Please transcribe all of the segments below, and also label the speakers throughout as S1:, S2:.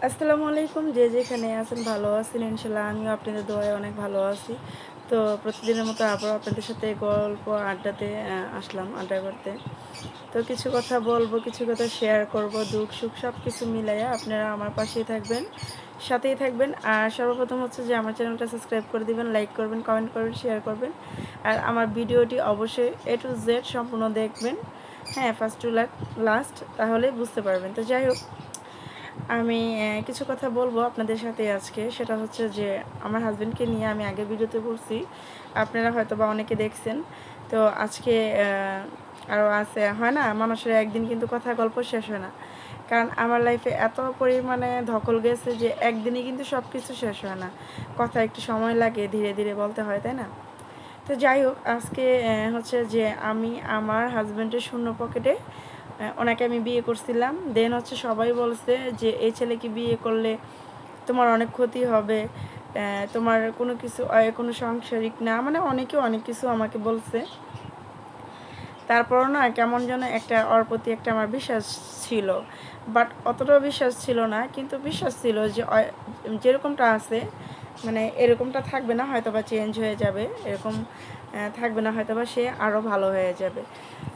S1: আসসালামু আলাইকুম। যে যেখানে আছেন ভালো আছেন ইনশাল্লাহ। আমিও আপনাদের দোয়ায় অনেক ভালো আছি। তো প্রতিদিনের মতো আবারও আপনাদের সাথে গল্প আড্ডাতে আসলাম আড্ডা করতে। তো কিছু কথা বলবো, কিছু কথা শেয়ার করব। দুঃখ সুখ সব কিছু মিলাইয়া আপনারা আমার পাশেই থাকবেন, সাথেই থাকবেন। আর সর্বপ্রথম হচ্ছে যে আমার চ্যানেলটা সাবস্ক্রাইব করে দিবেন, লাইক করবেন, কমেন্ট করবেন, শেয়ার করবেন। আর আমার ভিডিওটি অবশ্যই A to Z সম্পূর্ণ দেখবেন। হ্যাঁ, ফার্স্ট টু লাস্ট, তাহলে বুঝতে পারবেন। তো যাই হোক, আমি কিছু কথা বলবো আপনাদের সাথে আজকে। সেটা হচ্ছে যে আমার হাসব্যান্ডকে নিয়ে আমি আগের ভিডিওতে বলছি, আপনারা হয়তো বা অনেকে দেখছেন। তো আজকে আরও আছে, হয় না মানুষের একদিন কিন্তু কথা গল্প শেষ হয় না। কারণ আমার লাইফে এত পরিমাণে ধকল গেছে যে একদিনই কিন্তু সব কিছু শেষ হয় না। কথা একটু সময় লাগে, ধীরে ধীরে বলতে হয়, তাই না? তো যাই হোক, আজকে হচ্ছে যে আমি আমার হাজব্যান্ডের শূন্য পকেটে ওনাকে আমি বিয়ে করছিলাম। দেন হচ্ছে সবাই বলছে যে এই ছেলেকে বিয়ে করলে তোমার অনেক ক্ষতি হবে, তোমার কোনো কিছু কোনো সাংসারিক না, মানে অনেকে অনেক কিছু আমাকে বলছে। তারপরও না কেমন যেন একটা ওর প্রতি একটা আমার বিশ্বাস ছিল, বাট অতটাও বিশ্বাস ছিল না, কিন্তু বিশ্বাস ছিল যে যেরকমটা আছে মানে এরকমটা থাকবে না, হয়তো বা চেঞ্জ হয়ে যাবে, এরকম থাকবে না, হয়তো বা সে আরও ভালো হয়ে যাবে।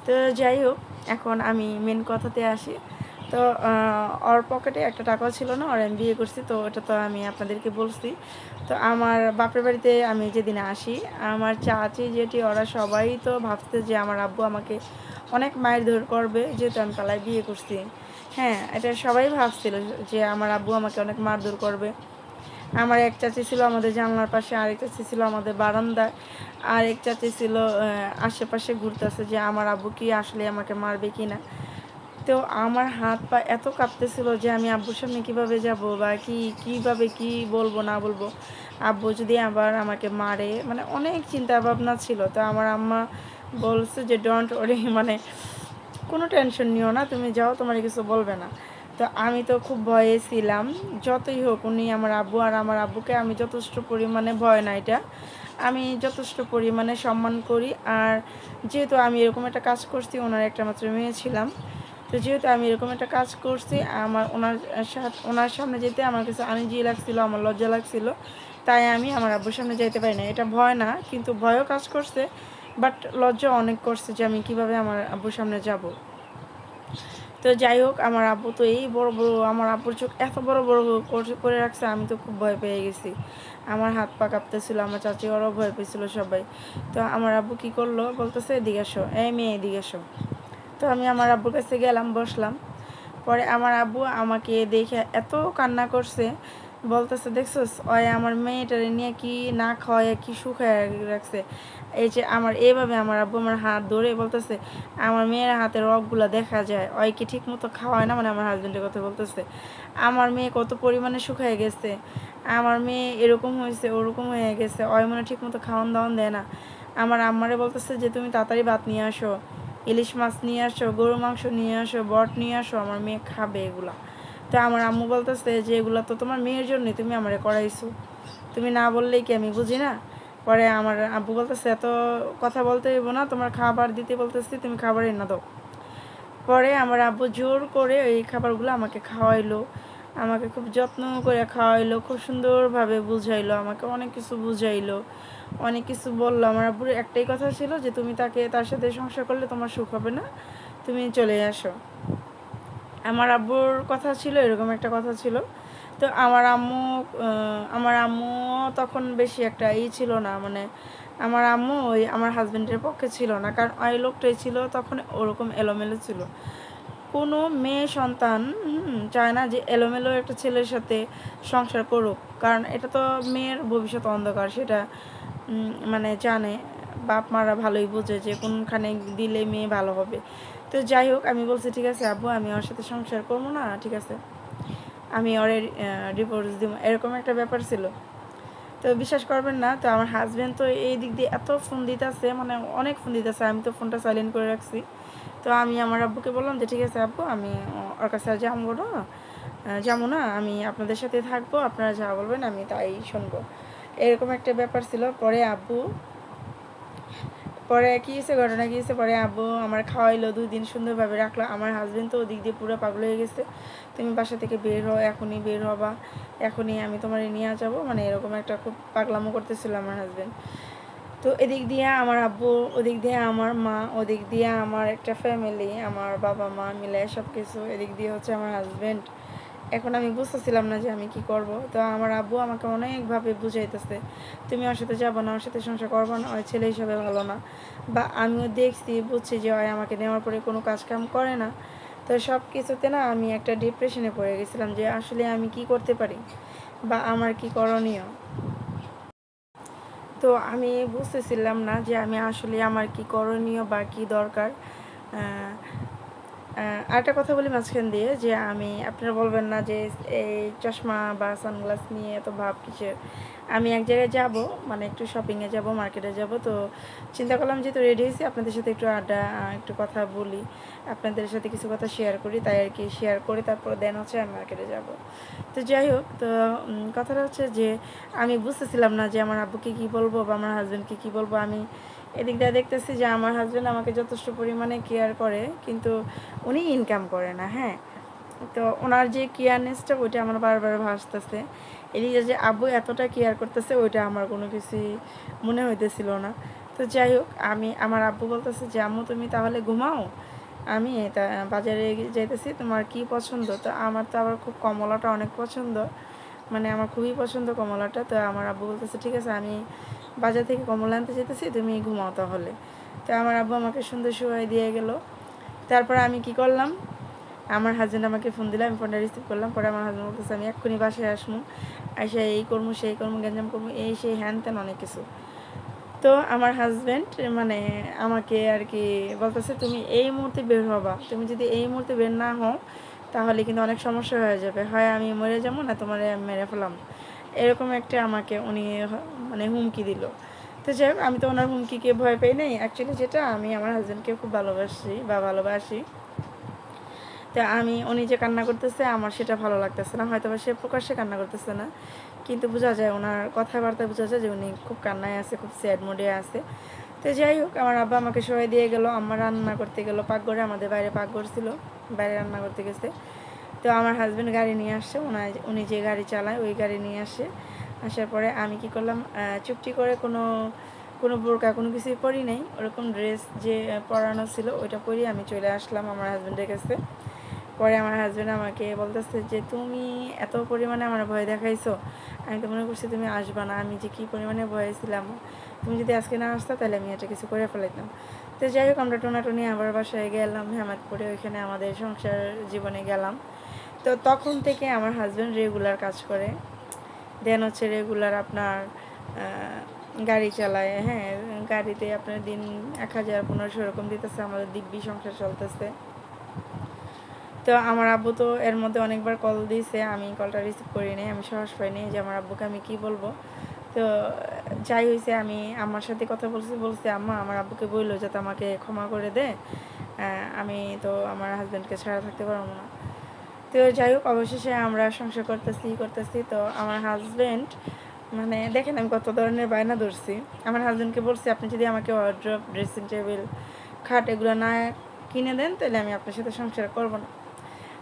S1: তো যাই হোক, এখন আমি মেন কথাতে আসি। তো ওর পকেটে একটা টাকাও ছিল না, ওর আমি বিয়ে করছি, তো ওটা তো আমি আপনাদেরকে বলছি। তো আমার বাপের বাড়িতে আমি যেদিন আসি, আমার চাচি জেঠি ওরা সবাই তো ভাবছে যে আমার আব্বু আমাকে অনেক মায়ের ধর করবে, যেহেতু আমি পালায় বিয়ে করছি। হ্যাঁ, এটা সবাই ভাবছিল যে আমার আব্বু আমাকে অনেক মারধর করবে। আমার এক চাচি ছিল আমাদের জানলার পাশে, আরেক চাচি ছিল আমাদের বারান্দায়, আর এক চাচি ছিল আশেপাশে ঘুরতেছে যে আমার আব্বু কি আসলে আমাকে মারবে কি না। তো আমার হাত পা এত কাঁপতেছিল যে আমি আব্বুর সামনে কীভাবে যাব, বা কীভাবে কি বলবো না বলবো, আব্বু যদি আবার আমাকে মারে, মানে অনেক চিন্তা ভাবনা ছিল। তো আমার আম্মা বলছে যে ডোন্ট ওরি, মানে কোনো টেনশন নিও না, তুমি যাও, তোমার কিছু বলবে না। তো আমি তো খুব ভয়ে ছিলাম। যতই হোক উনি আমার আব্বু, আর আমার আব্বুকে আমি যথেষ্ট পরিমাণে ভয় না, এটা আমি যথেষ্ট পরিমাণে সম্মান করি। আর যেহেতু আমি এরকম একটা কাজ করছি, ওনার একটা মাত্র মেয়ে ছিলাম, তো যেহেতু আমি এরকম একটা কাজ করছি, আমার ওনার সামনে যেতে আমার কাছে আনইজি লাগছিল, আমার লজ্জা লাগছিল। তাই আমি আমার আব্বুর সামনে যাইতে পারি না। এটা ভয় না, কিন্তু ভয়ও কাজ করছে, বাট লজ্জা অনেক করছে যে আমি কিভাবে আমার আব্বুর সামনে যাব। তো যাই হোক, আমার আব্বু তো এই বড় বড়, আমার আব্বুর চোখ এত বড় বড় করে রাখছে, আমি তো খুব ভয় পেয়ে গেছি। আমার হাত পা কাঁপতেছিল, আমার চাচি ওরাও ভয় পেয়েছিল সবাই। তো আমার আব্বু কী করলো, বলতেছে এদিকে আসো, এই মেয়ে এদিকে আসো। তো আমি আমার আব্বুর কাছে গেলাম, বসলাম। পরে আমার আব্বু আমাকে দেখে এত কান্না করছে, বলতেছে দেখছোস ওই আমার মেয়েটারে নিয়ে কি না খাওয়ায় কি শুকায় রাখছে। এই যে আমার এইভাবে আমার আব্বু আমার হাত ধরে বলতেছে আমার মেয়ের হাতের রগগুলো দেখা যায়, ওই কি ঠিক মতো খাওয়ায় না, মানে আমার হাজব্যান্ডের কথা বলতেছে। আমার মেয়ে কত পরিমাণে শুকায় গেছে, আমার মেয়ে এরকম হয়েছে ওরকম হয়ে গেছে, ওই মনে ঠিক মতো খাওয়ান দাওয়ান দেয় না। আমার আম্মারে বলতেছে যে তুমি তাড়াতাড়ি ভাত নিয়ে আসো, ইলিশ মাছ নিয়ে আসো, গরু মাংস নিয়ে আসো, বট নিয়ে আসো, আমার মেয়ে খাবে এগুলা। তো আমার আম্মু বলতেছে যে এগুলো তো তোমার মেয়ের জন্যই তুমি আমারে করাইছো, তুমি না বললেই কি আমি বুঝি না। পরে আমার আব্বু বলতেছে এত কথা বলতে হইব না, তোমার খাবার দিতে বলতেছি, তুমি খাবার এনে দাও। পরে আমার আব্বু জোর করে এই খাবারগুলো আমাকে খাওয়াইলো, আমাকে খুব যত্ন করে খাওয়াইলো, খুব সুন্দরভাবে বুঝাইলো, আমাকে অনেক কিছু বুঝাইলো, অনেক কিছু বললো। আমার আব্বুর একটাই কথা ছিল যে তুমি তার সাথে সংসার করলে তোমার সুখ হবে না, তুমি চলে আসো। আমার আব্বুর কথা ছিল, এরকম একটা কথা ছিল। তো আমার আম্মু তখন বেশি একটা ছিল না, মানে আমার আম্মু ওই আমার হাজব্যান্ডের পক্ষে ছিল না, কারণ ওই লোকটাই ছিল তখন ওরকম এলোমেলো ছিল। কোনো মেয়ে সন্তান চায় না যে এলোমেলো একটা ছেলের সাথে সংসার করুক, কারণ এটা তো মেয়ের ভবিষ্যৎ অন্ধকার, সেটা মানে জানে, বাপ মারা ভালোই বোঝে যে কোনখানে দিলে মেয়ে ভালো হবে। তো যাই হোক, আমি বলছি ঠিক আছে আব্বু, আমি ওর সাথে সংসার করবো না, ঠিক আছে আমি ওরে ডিভোর্স দিব, এরকম একটা ব্যাপার ছিল। তো বিশ্বাস করবেন না, তো আমার হাজব্যান্ড তো এই দিক দিয়ে এত ফোন দিতেছে, মানে অনেক ফোন দিতেছে, আমি তো ফোনটা সাইলেন্ট করে রাখছি। তো আমি আমার আব্বুকে বললাম যে ঠিক আছে আব্বু, আমি ওর কাছে আর যাবো না, আমি আপনাদের সাথে থাকবো, আপনারা যা বলবেন আমি তাই শুনবো, এরকম একটা ব্যাপার ছিল। পরে কী হয়েছে, ঘটনা কী হয়েছে, পরে আব্বু আমার খাওয়াইলো, 2 দিন সুন্দরভাবে রাখলো। আমার হাজবেন্ড তো ওদিক দিয়ে পুরো পাগল হয়ে গেছে, তুমি বাসা থেকে বের হও, এখনই বের হবা, এখনই আমি তোমারে নিয়ে যাবো, মানে এরকম একটা খুব পাগলামো করতেছিল আমার হাজবেন্ড। তো এদিক দিয়ে আমার আব্বু, ওদিক দিয়ে আমার মা, ওদিক দিয়ে আমার একটা ফ্যামিলি, আমার বাবা মা মিলে সব কিছু, এদিক দিয়ে হচ্ছে আমার হাজবেন্ড। এখন আমি বুঝতেছিলাম না যে আমি কি করব। তো আমার আব্বু আমাকে অনেকভাবে বুঝাইতেছে, তুমি ওর সাথে যাবো না, ওর সাথে সংসার করবো না, ওই ছেলে হিসাবে ভালো না। বা আমিও দেখছি, বুঝছি যে ওই আমাকে নেওয়ার পরে কোনো কাজ কাম করে না। তো সব কিছুতে না আমি একটা ডিপ্রেশনে পড়ে গেছিলাম যে আসলে আমি কি করতে পারি বা আমার কি করণীয়। তো আমি বুঝতেছিলাম না যে আমি আসলে আমার কি করণীয় বা কি দরকার। আরেকটা কথা বলি মাঝখান দিয়ে, যে আমি, আপনারা বলবেন না যে এই চশমা বা সানগ্লাস নিয়ে এত ভাব কিসের। আমি এক জায়গায় যাব, মানে একটু শপিংয়ে যাব, মার্কেটে যাব। তো চিন্তা করলাম যেহেতু রেডি হয়েছি, আপনাদের সাথে একটু আড্ডা, একটু কথা বলি, আপনাদের সাথে কিছু কথা শেয়ার করি, তাই আর কি শেয়ার করে তারপর দেন হচ্ছে আমি মার্কেটে যাব। তো যাই হোক, তো কথাটা হচ্ছে যে আমি বুঝতেছিলাম না যে আমার আব্বুকে কী বলবো বা আমার হাজব্যান্ডকে কী বলবো। আমি এদিক দিয়ে দেখতেছি যে আমার হাজব্যান্ড আমাকে যথেষ্ট পরিমাণে কেয়ার করে, কিন্তু উনি ইনকাম করে না। হ্যাঁ, তো ওনার যে কেয়ারনেসটা ওইটা আমার বারবার ভাসতেছে। এদিকে যে আব্বু এতটা কেয়ার করতেছে ওইটা আমার কোনো কিছুই মনে হইতেছিল না। তো যাই হোক, আমার আব্বু বলতেছে যে আম্মু তুমি তাহলে ঘুমাও, আমি তা বাজারে যাইতেছি, তোমার কি পছন্দ। তো আমার তো আবার খুব কমলাটা অনেক পছন্দ, মানে আমার খুবই পছন্দ কমলাটা। তো আমার আব্বু বলতেছে ঠিক আছে, আমি বাজার থেকে কমলা আনতে যেতেছি, তুমি ঘুমাও তাহলে। তো আমার আব্বু আমাকে সুন্দর শুয়াই দিয়ে গেল। তারপর আমি কি করলাম, আমার হাজব্যান্ড আমাকে ফোন দিল, আমি ফোনটা রিসিভ করলাম। পরে আমার হাজব্যান্ড বলতেছে আমি এক্ষুনি বাসায় আসবো, এসে এই করবো সেই করবো, গ্যাঞ্জাম করবো, এই সেই হ্যান ত্যান অনেক কিছু। তো আমার হাজব্যান্ড মানে আমাকে আর কি বলতেছে তুমি এই মুহূর্তে বের হবা, তুমি যদি এই মুহূর্তে বের না হও তাহলে কিন্তু অনেক সমস্যা হয়ে যাবে, হয় আমি মরে যাবো না তোমার মেরে ফেলাম, এরকম একটা আমাকে উনি মানে হুমকি দিল। তো যাই হোক, আমি তো ওনার হুমকিকে ভয় পাই নাই। অ্যাকচুয়ালি যেটা, আমি আমার হাজব্যান্ডকে খুব ভালোবাসি। তো উনি যে কান্না করতেছে আমার সেটা ভালো লাগতেছে না, হয়তো বা সে প্রকাশ্যে কান্না করতেছে না, কিন্তু বোঝা যায় ওনার কথাবার্তায় বোঝা যায় যে উনি খুব কান্নায় আছে, খুব স্যাড মোডে আছে। তো যাই হোক, আমার আব্বা আমাকে সবাই দিয়ে গেল, আমার রান্না করতে গেল পাকঘরে, আমাদের বাইরে পাকঘর ছিল, বাইরে রান্না করতে গেছে। তো আমার হাজব্যান্ড গাড়ি নিয়ে আসছে, উনি যে গাড়ি চালায় ওই গাড়ি নিয়ে আসে। আসার পরে আমি কি করলাম, চুপটি করে কোনো কোনো বোরকা কোনো কিছুই পরি নাই, ওরকম ড্রেস যে পরানো ছিল ওইটা পরিয়ে আমি চলে আসলাম আমার হাজব্যান্ডের কাছে। পরে আমার হাজব্যান্ড আমাকে বলতেছে যে তুমি এত পরিমাণে আমার ভয় দেখাইছো, আমি তো মনে করছি তুমি আসবা না, আমি যে কী পরিমাণে ভয়ে ছিলাম, তুমি যদি আজকে না আসতো তাহলে আমি এটা কিছু করে ফেলাইতাম। তো যাই হোক, আমরা টোনাটুনি আবার বাসায় গেলাম হেমাদপুরে, ওইখানে আমাদের সংসার জীবনে গেলাম। তো তখন থেকে আমার হাজব্যান্ড রেগুলার কাজ করে, দেন হচ্ছে রেগুলার আপনার গাড়ি চালায়। হ্যাঁ, গাড়িতে আপনার দিন 1000-1500 এরকম দিতেছে, আমাদের দিব্যি সংসার চলতেছে। তো আমার আব্বু তো এর মধ্যে অনেকবার কল দিয়েছে, আমি কলটা রিসিভ করি নাই, আমি সাহস পাইনি যে আমার আব্বুকে আমি কি বলবো। তো যাই হয়েছে, আমি আমার সাথে কথা বলছি আম্মা আমার আব্বুকে বললো যাতে আমাকে ক্ষমা করে দে, আমি তো আমার হাজব্যান্ডকে ছাড়া থাকতে পারবো না। তো যাই হোক, অবশেষে আমরা সংসার করতেছি। তো আমার হাজব্যান্ড, মানে দেখেন আমি কত ধরনের বায়না ধরছি। আমার হাজব্যান্ডকে বলছি আপনি যদি আমাকে ওয়ার্ড্রপ, ড্রেসিং টেবিল, খাট এগুলো না কিনে দেন তাহলে আমি আপনার সাথে সংসার করবো না।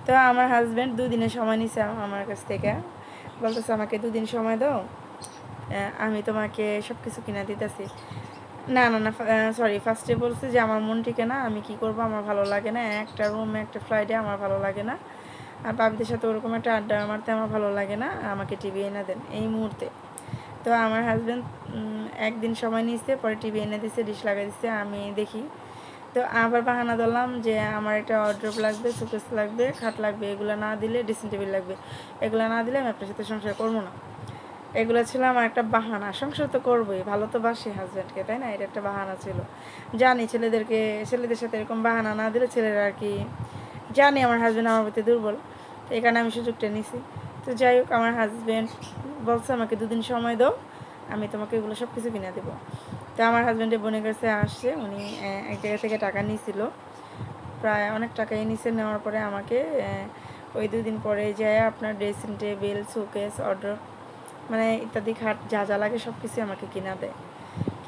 S1: তো আমার হাজব্যান্ড 2 দিনের সময় নিছে আমার কাছ থেকে, বলতেছে আমাকে 2 দিন সময় দাও, আমি তোমাকে সব কিছু কিনে দিতেছি। না না না, সরি, ফার্স্টে বলছে যে আমার মন টিকে না, আমি কি করব, আমার ভালো লাগে না, একটা রুমে একটা ফ্লাইটে আমার ভালো লাগে না, আর বাবিদের সাথে ওরকম একটা আড্ডা মারতে আমার ভালো লাগে না, আমাকে টিভি এনে দেন এই মুহূর্তে। তো আমার হাজব্যান্ড একদিন সময় নিচ্ছে, পরে টিভি এনে দিচ্ছে, ডিশ লাগাই দিচ্ছে, আমি দেখি। তো আবার বাহানা ধরলাম যে আমার একটা ওয়ারড্রোব লাগবে, শোকেস লাগবে, খাট লাগবে, এগুলো না দিলে, ড্রেসিং টেবিল লাগবে, এগুলো না দিলে আমি আপনার সাথে সংসার করবো না। এগুলো ছিল আমার একটা বাহানা, সংসার তো করবোই, ভালো তো বাসি হাজব্যান্ডকে, তাই না, এটা একটা বাহানা ছিল। জানি ছেলেদের সাথে এরকম বাহানা না দিলে ছেলেরা আর কি, জানি আমার হাজব্যান্ড আমার প্রতি দুর্বল, তো এই কারণে আমি সুযোগটা নিছি। তো যাই হোক, আমার হাজব্যান্ড বলছে আমাকে 2 দিন সময় দাও, আমি তোমাকে এগুলো সব কিছু কিনে দেবো। তো আমার হাজব্যান্ডের বোনের কাছে আসছে, উনি এক জায়গা থেকে টাকা নিয়েছিল, প্রায় অনেক টাকাই নিচে, নেওয়ার পরে আমাকে ওই 2 দিন পরে যায় আপনার ড্রেসিং টেবিল, শোকেস, অর্ডার, মানে ইত্যাদি খাট যা যা লাগে সব কিছু আমাকে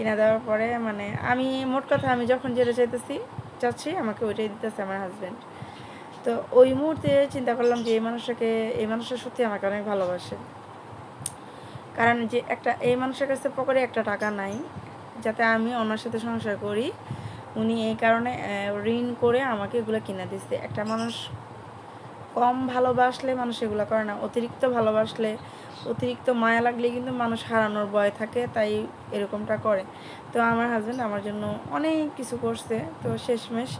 S1: কিনে দেওয়ার পরে মানে আমি মোট কথা আমি যখন যেটা চাচ্ছি আমাকে ওইটাই দিতেছে আমার হাজব্যান্ড। তো ওই মুহূর্তে চিন্তা করলাম যে এই মানুষটা সত্যি আমাকে অনেক ভালোবাসে। কারণ যে এই মানুষের কাছে পকেটে একটা টাকা নাই যাতে আমি ওনার সাথে সংসার করি, উনি এই কারণে ঋণ করে আমাকে এগুলো কিনে দিচ্ছে। একটা মানুষ কম ভালোবাসলে মানুষ এগুলো করে না, অতিরিক্ত ভালোবাসলে, অতিরিক্ত মায়া লাগলে কিন্তু মানুষ হারানোর ভয় থাকে, তাই এরকমটা করে। তো আমার হাজব্যান্ড আমার জন্য অনেক কিছু করছে। তো শেষমেশ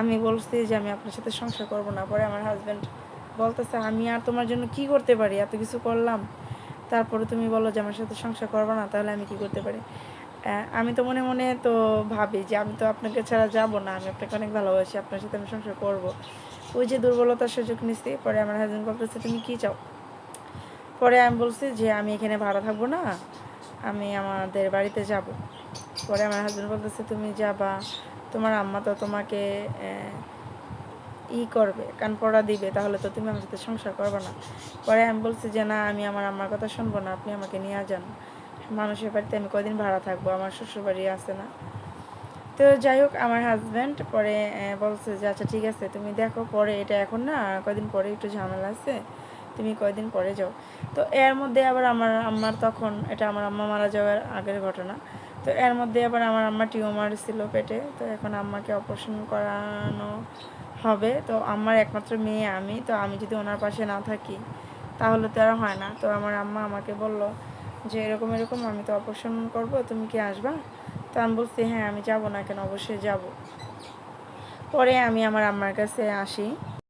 S1: আমি বলছি যে আমি আপনার সাথে সংসার করব না। পরে আমার হাজব্যান্ড বলতেছে আমি আর তোমার জন্য কি করতে পারি, এত কিছু করলাম, তারপরে তুমি বলো যে আমার সাথে সংসার করবো না, তাহলে আমি কি করতে পারি? আমি তো মনে মনে তো ভাবি যে আমি তো আপনাকে ছাড়া যাব না, আমি আপনাকে অনেক ভালোবাসি, আপনার সাথে আমি সংসার করব। ওই যে দুর্বলতার সুযোগ নিচ্ছি। পরে আমার হাজব্যান্ড বলতেছে তুমি কি চাও? পরে আমি বলছি যে আমি এখানে ভাড়া থাকবো না, আমি আমাদের বাড়িতে যাব। পরে আমার হাজব্যান্ড বলতেছে তুমি যাবা, তোমার আম্মা তো তোমাকে করবে, কান পড়া দিবে, তাহলে তো তুমি আমার সাথে সংসার করবে না। পরে আমি বলছি যে না, আমি আমার আম্মার কথা শুনবো না, আপনি আমাকে নিয়ে যান, মানুষের বাড়িতে আমি কদিন ভাড়া থাকবো, আমার শ্বশুর বাড়ি আছে না। তো যাই হোক, আমার হাজব্যান্ড পরে বলছে যে আচ্ছা ঠিক আছে তুমি দেখো, পরে এটা এখন না, কদিন পরে একটু ঝামেলা আছে, তুমি কয়দিন পরে যাও। তো এর মধ্যে আবার আমার আম্মার তখন, এটা আমার আম্মা মারা যাওয়ার আগের ঘটনা, তো এর মধ্যে আবার আমার আম্মা টিউমার ছিল পেটে। তো এখন আম্মাকে অপারেশন করানো হবে। তো আমার একমাত্র মেয়ে আমি, তো আমি যদি ওনার পাশে না থাকি তাহলে তো আর হয় না। তো আমার আম্মা আমাকে বলল যে এরকম এরকম আমি তো অপারেশন করব, তুমি কি আসবা? তো আমি বলছি হ্যাঁ আমি যাব না কেন, অবশ্যই যাব। পরে আমি আমার আম্মার কাছে আসি।